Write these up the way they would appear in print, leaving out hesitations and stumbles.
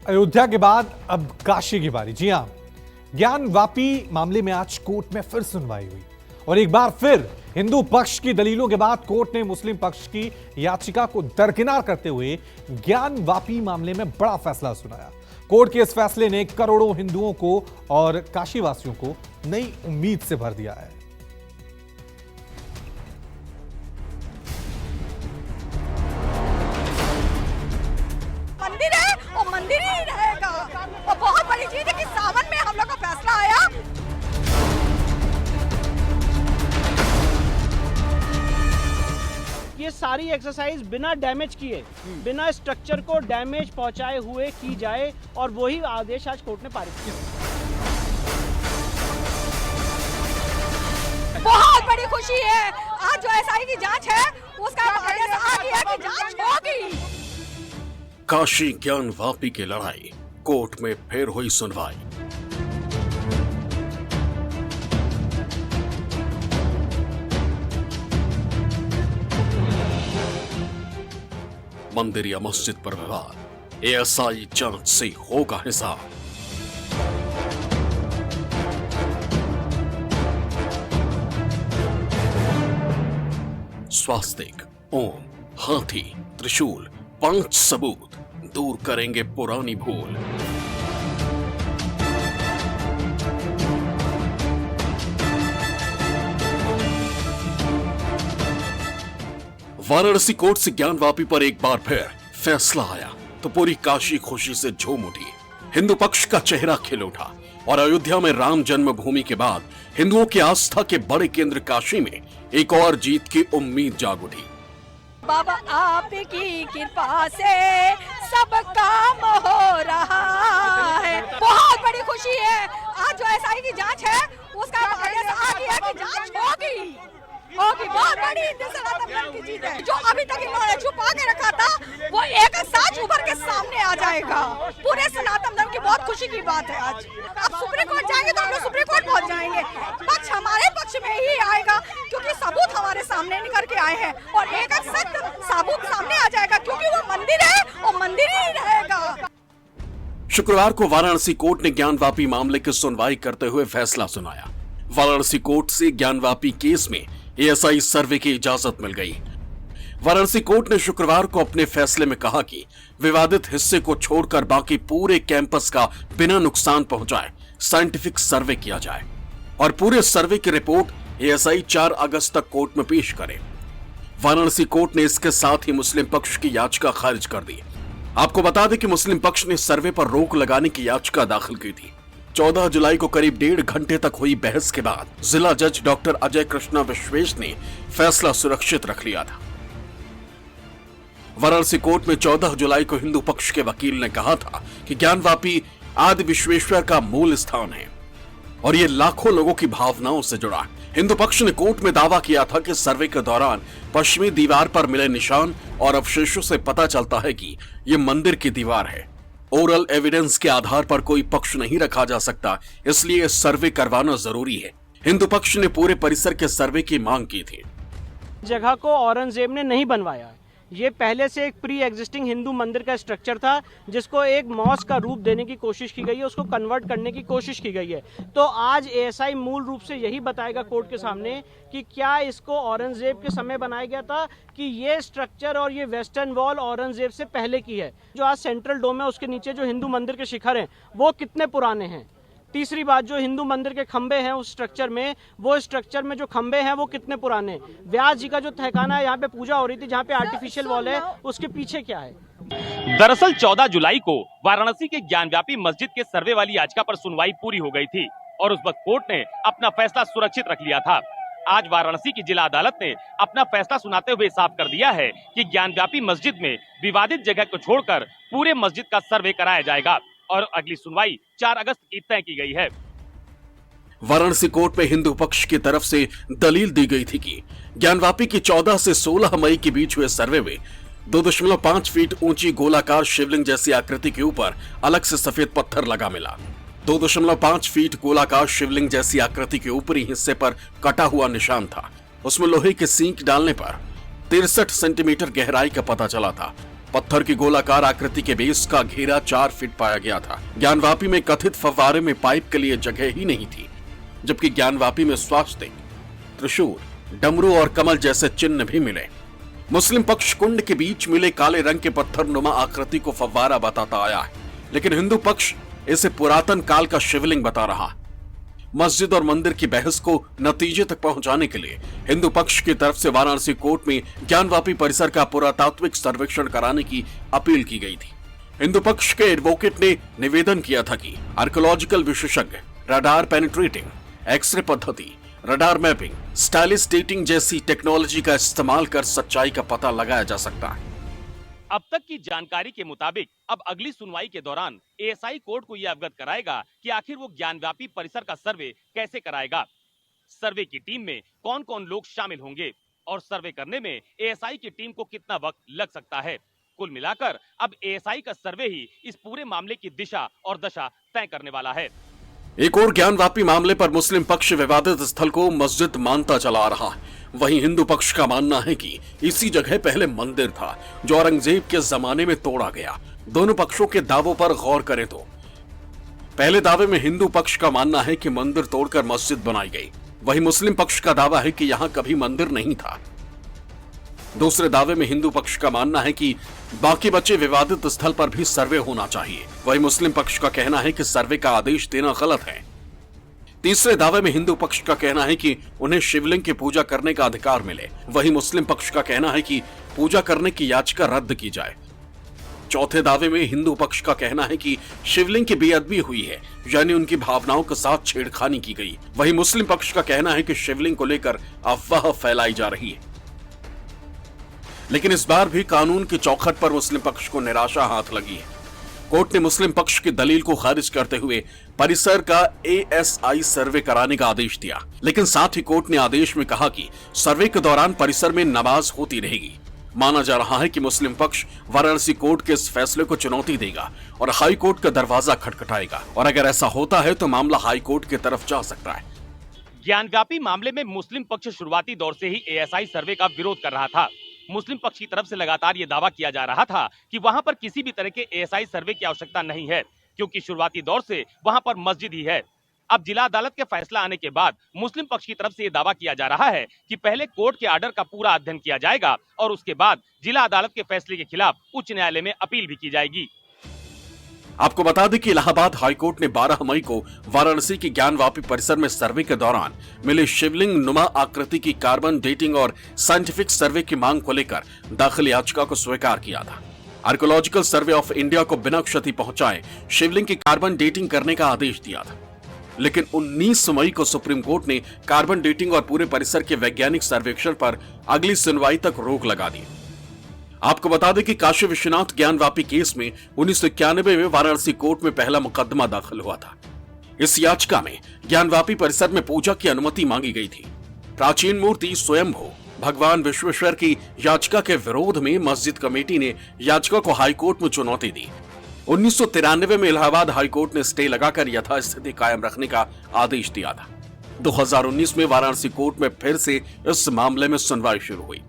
अयोध्या के बाद अब काशी की बारी। जी हां, ज्ञान वापी मामले में आज कोर्ट में फिर सुनवाई हुई और एक बार फिर हिंदू पक्ष की दलीलों के बाद कोर्ट ने मुस्लिम पक्ष की याचिका को दरकिनार करते हुए ज्ञान वापी मामले में बड़ा फैसला सुनाया। कोर्ट के इस फैसले ने करोड़ों हिंदुओं को और काशीवासियों को नई उम्मीद से भर दिया है। मंदिर है और मंदिर ही रहेगा और बहुत बड़ी चीज है कि सावन में हम लोग का फैसला आया। ये सारी एक्सरसाइज बिना डैमेज किए, बिना स्ट्रक्चर को डैमेज पहुंचाए हुए की जाए और वही आदेश आज कोर्ट ने पारित किया। बहुत बड़ी खुशी है। आज जो एसआई की जांच है उसका आदेश आ गया कि जांच होगी। काशी ज्ञान वापी की लड़ाई, कोर्ट में फिर हुई सुनवाई। मंदिर या मस्जिद पर विवाद, एएसआई जांच से होगा हिसाब। स्वास्तिक, ओम, हाथी, त्रिशूल, 5 सबूत दूर करेंगे पुरानी भूल। वाराणसी कोर्ट से ज्ञान वापी पर एक बार फिर फैसला आया तो पूरी काशी खुशी से झूम उठी। हिंदू पक्ष का चेहरा खिल उठा और अयोध्या में राम जन्मभूमि के बाद हिंदुओं की आस्था के बड़े केंद्र काशी में एक और जीत की उम्मीद जाग उठी। बाबा आपकी कृपा से सब काम हो रहा है। बहुत बड़ी खुशी है। आज जो एसआई की जांच है उसका आदेश आ गया कि जांच होगी। बहुत बड़ी सनातन धर्म की चीज है। जो अभी तक इन्होंने छुपा के रखा था वो एक साथ उभर के सामने आ जाएगा। पूरे सनातन धर्म की बहुत खुशी की बात है। आज अब सुप्रीम कोर्ट जाएंगे तो हम लोग सुप्रीम कोर्ट पहुंच जाएंगे। पक्ष हमारे पक्ष में ही आएगा क्योंकि सबूत हमारे सामने निकल के आए हैं और एक सत्य सबूत सामने आ जाएगा क्योंकि वो मंदिर है और मंदिर ही रहेगा। शुक्रवार को वाराणसी कोर्ट ने ज्ञान वापी मामले की सुनवाई करते हुए फैसला सुनाया। वाराणसी कोर्ट से ज्ञान वापी केस में एएसआई सर्वे की इजाजत मिल गई। वाराणसी कोर्ट ने शुक्रवार को अपने फैसले में कहा कि विवादित हिस्से को छोड़कर बाकी पूरे कैंपस का बिना नुकसान पहुंचाए साइंटिफिक सर्वे किया जाए और पूरे सर्वे की रिपोर्ट एएसआई 4 अगस्त तक कोर्ट में पेश करे। वाराणसी कोर्ट ने इसके साथ ही मुस्लिम पक्ष की याचिका खारिज कर दी। आपको बता दें कि मुस्लिम पक्ष ने सर्वे पर रोक लगाने की याचिका दाखिल की थी। 14 जुलाई को करीब 1.5 घंटे तक हुई बहस के बाद जिला जज डॉक्टर अजय कृष्णा विश्वेश ने फैसला सुरक्षित रख लिया था। वाराणसी कोर्ट में 14 जुलाई को हिंदू पक्ष के वकील ने कहा था कि ज्ञान वापी आदि विश्वेश्वर का मूल स्थान है और ये लाखों लोगों की भावनाओं से जुड़ा। हिंदू पक्ष ने कोर्ट में दावा किया था कि सर्वे के दौरान पश्चिमी दीवार पर मिले निशान और अवशेषों से पता चलता है कि ये मंदिर की दीवार है। ओरल एविडेंस के आधार पर कोई पक्ष नहीं रखा जा सकता, इसलिए सर्वे करवाना जरूरी है। हिंदू पक्ष ने पूरे परिसर के सर्वे की मांग की थी। जगह को औरंगजेब ने नहीं बनवाया। ये पहले से एक प्री एग्जिस्टिंग हिंदू मंदिर का स्ट्रक्चर था जिसको एक मॉस्क का रूप देने की कोशिश की गई है, उसको कन्वर्ट करने की कोशिश की गई है। तो आज एएसआई मूल रूप से यही बताएगा कोर्ट के सामने कि क्या इसको औरंगजेब के समय बनाया गया था कि ये स्ट्रक्चर और ये वेस्टर्न वॉल औरंगजेब से पहले की है। जो आज सेंट्रल डोम है उसके नीचे जो हिंदू मंदिर के शिखर हैं वो कितने पुराने हैं। तीसरी बात, जो हिंदू मंदिर के खंबे हैं उस स्ट्रक्चर में, वो स्ट्रक्चर में जो खंबे हैं वो कितने पुराने हैं। व्यास जी का जो तहखाना है यहाँ पे पूजा हो रही थी, जहाँ पे आर्टिफिशियल वॉल है, उसके पीछे क्या है। दरअसल 14 जुलाई को वाराणसी के ज्ञानव्यापी मस्जिद के सर्वे वाली याचिका पर सुनवाई पूरी हो गई थी और उस वक्त कोर्ट ने अपना फैसला सुरक्षित रख लिया था। आज वाराणसी की जिला अदालत ने अपना फैसला सुनाते हुए साफ कर दिया है कि ज्ञानव्यापी मस्जिद में विवादित जगह को छोड़कर पूरे मस्जिद का सर्वे कराया जाएगा और अगली सुनवाई 4 अगस्त की तय की गई है। वाराणसी कोर्ट में हिंदू पक्ष की तरफ से दलील दी गई थी कि ज्ञानवापी की 14 से 16 मई के बीच हुए सर्वे में 2.5 फीट ऊंची गोलाकार शिवलिंग जैसी आकृति के ऊपर अलग से सफेद पत्थर लगा मिला। 2.5 फीट गोलाकार शिवलिंग जैसी आकृति के ऊपरी हिस्से पर कटा हुआ निशान था। उसमें लोहे के सींक डालने पर 63 सेंटीमीटर गहराई का पता चला था। पत्थर की गोलाकार आकृति के बेस का घेरा 4 फीट पाया गया था। ज्ञानवापी में कथित फव्वारे में पाइप के लिए जगह ही नहीं थी, जबकि ज्ञानवापी में स्वास्तिक, त्रिशूल, डमरू और कमल जैसे चिन्ह भी मिले। मुस्लिम पक्ष कुंड के बीच मिले काले रंग के पत्थर नुमा आकृति को फव्वारा बताता आया है, लेकिन हिंदू पक्ष इसे पुरातन काल का शिवलिंग बता रहा। मस्जिद और मंदिर की बहस को नतीजे तक पहुंचाने के लिए हिंदू पक्ष की तरफ से वाराणसी कोर्ट में ज्ञानवापी परिसर का पुरातात्विक सर्वेक्षण कराने की अपील की गई थी। हिंदू पक्ष के एडवोकेट ने निवेदन किया था कि आर्कियोलॉजिकल विशेषज्ञ, रडार पेनिट्रेटिंग, एक्सरे पद्धति, रडार मैपिंग, स्टाइलिश डेटिंग जैसी टेक्नोलॉजी का इस्तेमाल कर सच्चाई का पता लगाया जा सकता है। अब तक की जानकारी के मुताबिक अब अगली सुनवाई के दौरान एएसआई कोर्ट को यह अवगत कराएगा कि आखिर वो ज्ञानव्यापी परिसर का सर्वे कैसे कराएगा, सर्वे की टीम में कौन कौन लोग शामिल होंगे और सर्वे करने में एएसआई की टीम को कितना वक्त लग सकता है। कुल मिलाकर अब एएसआई का सर्वे ही इस पूरे मामले की दिशा और दशा तय करने वाला है। एक और ज्ञानवापी मामले पर मुस्लिम पक्ष विवादित स्थल को मस्जिद मानता चला आ रहा है। वहीं हिंदू पक्ष का मानना है कि इसी जगह पहले मंदिर था जो औरंगजेब के जमाने में तोड़ा गया। दोनों पक्षों के दावों पर गौर करें तो पहले दावे में हिंदू पक्ष का मानना है कि मंदिर तोड़कर मस्जिद बनाई गई, वहीं मुस्लिम पक्ष का दावा है कि यहां कभी मंदिर नहीं था। दूसरे दावे में हिंदू पक्ष का मानना है कि बाकी बचे विवादित स्थल पर भी सर्वे होना चाहिए, वहीं मुस्लिम पक्ष का कहना है कि सर्वे का आदेश देना गलत है। तीसरे दावे में हिंदू पक्ष का कहना है कि उन्हें शिवलिंग की पूजा करने का अधिकार मिले, वहीं मुस्लिम पक्ष का कहना है कि पूजा करने की याचिका रद्द की जाए। चौथे दावे में हिंदू पक्ष का कहना है कि शिवलिंग की बेअदबी हुई है, यानी उनकी भावनाओं के साथ छेड़खानी की गई। वहीं मुस्लिम पक्ष का कहना है कि शिवलिंग को लेकर अफवाह फैलाई जा रही है। लेकिन इस बार भी कानून की चौखट पर मुस्लिम पक्ष को निराशा हाथ लगी है। कोर्ट ने मुस्लिम पक्ष की दलील को खारिज करते हुए परिसर का एएसआई सर्वे कराने का आदेश दिया, लेकिन साथ ही कोर्ट ने आदेश में कहा कि सर्वे के दौरान परिसर में नमाज होती रहेगी। माना जा रहा है कि मुस्लिम पक्ष वाराणसी कोर्ट के इस फैसले को चुनौती देगा और हाई कोर्ट का दरवाजा खटखटाएगा, और अगर ऐसा होता है तो मामला हाई कोर्ट की तरफ जा सकता है। ज्ञानव्यापी मामले में मुस्लिम पक्ष शुरुआती दौर से ही एएसआई सर्वे का विरोध कर रहा था। मुस्लिम पक्ष की तरफ से लगातार ये दावा किया जा रहा था कि वहां पर किसी भी तरह के एएसआई सर्वे की आवश्यकता नहीं है, क्योंकि शुरुआती दौर से वहां पर मस्जिद ही है। अब जिला अदालत के फैसला आने के बाद मुस्लिम पक्ष की तरफ से ये दावा किया जा रहा है कि पहले कोर्ट के आर्डर का पूरा अध्ययन किया जाएगा और उसके बाद जिला अदालत के फैसले के खिलाफ उच्च न्यायालय में अपील भी की जाएगी। आपको बता दें कि इलाहाबाद हाईकोर्ट ने 12 मई को वाराणसी के ज्ञानवापी परिसर में सर्वे के दौरान मिले शिवलिंग नुमा आकृति की कार्बन डेटिंग और साइंटिफिक सर्वे की मांग को लेकर दाखिल याचिका को स्वीकार किया था। आर्कियोलॉजिकल सर्वे ऑफ इंडिया को बिना क्षति पहुंचाए शिवलिंग की कार्बन डेटिंग करने का आदेश दिया था, लेकिन 19 मई को सुप्रीम कोर्ट ने कार्बन डेटिंग और पूरे परिसर के वैज्ञानिक सर्वेक्षण पर अगली सुनवाई तक रोक लगा दी। आपको बता दें कि काशी विश्वनाथ ज्ञानवापी केस में 1991 में वाराणसी कोर्ट में पहला मुकदमा दाखिल हुआ था। इस याचिका में ज्ञानवापी परिसर में पूजा की अनुमति मांगी गई थी। प्राचीन मूर्ति स्वयंभू भगवान विश्वेश्वर की याचिका के विरोध में मस्जिद कमेटी ने याचिका को हाईकोर्ट में चुनौती दी। 1993 में इलाहाबाद हाईकोर्ट ने स्टे लगाकर यथास्थिति कायम रखने का आदेश दिया था। 2019 में वाराणसी कोर्ट में फिर से इस मामले में सुनवाई शुरू हुई।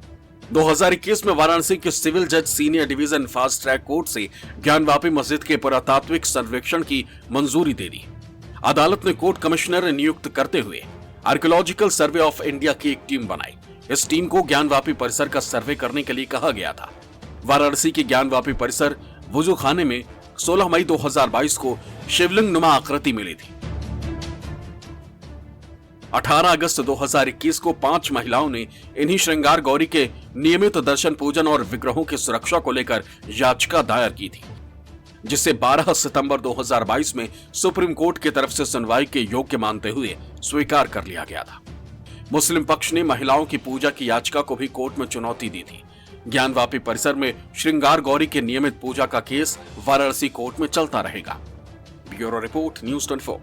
2021 में वाराणसी के सिविल जज senior division fast track court से ज्ञानवापी मस्जिद के पुरातात्विक सर्वेक्षण की मंजूरी दे दी। अदालत ने कोर्ट कमिश्नर नियुक्त करते हुए आर्कियोलॉजिकल सर्वे ऑफ इंडिया की एक टीम बनाई। इस टीम को ज्ञानवापी परिसर का सर्वे करने के लिए कहा गया था। वाराणसी के ज्ञानवापी परिसर वुजू खाने में 16 मई 2022 को शिवलिंग नुमा आकृति मिली थी। 18 अगस्त 2021 को 5 महिलाओं ने इन्हीं श्रृंगार गौरी के नियमित दर्शन पूजन और विग्रहों की सुरक्षा को लेकर याचिका दायर की थी, जिसे 12 सितंबर 2022 में सुप्रीम कोर्ट की तरफ से सुनवाई के योग्य मानते हुए स्वीकार कर लिया गया था। मुस्लिम पक्ष ने महिलाओं की पूजा की याचिका को भी कोर्ट में चुनौती दी थी। ज्ञानवापी परिसर में श्रृंगार गौरी के नियमित पूजा का केस वाराणसी कोर्ट में चलता रहेगा। Bureau report, news 24।